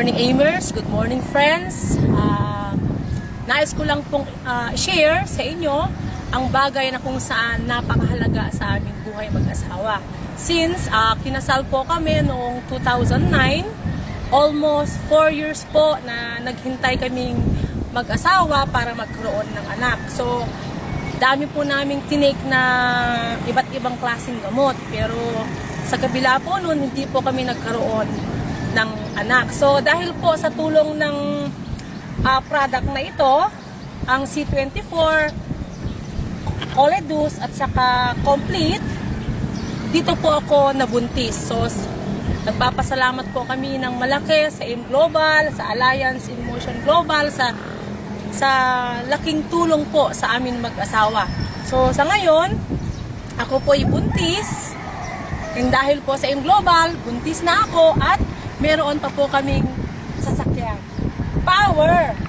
morning, Amers. Good morning, friends. Nais ko lang pong share sa inyo ang bagay na kung saan napakahalaga sa aming buhay mag-asawa. Since kinasal po kami noong 2009, almost 4 years po na naghintay kaming mag-asawa para magkaroon ng anak. So, dami po naming tinake na iba't ibang klaseng gamot. Pero sa kabila po noon, hindi po kami nagkaroon ng anak. So, dahil po sa tulong ng product na ito, ang C24, Oledus at saka Complete, dito po ako nabuntis. So, nagpapasalamat po kami ng malaki sa AIM Global, sa Alliance in Motion Global, sa laking tulong po sa amin mag-asawa. So, sa ngayon, ako po ay buntis. And dahil po sa AIM Global, buntis na ako at meron pa po kaming sasakyan. Power!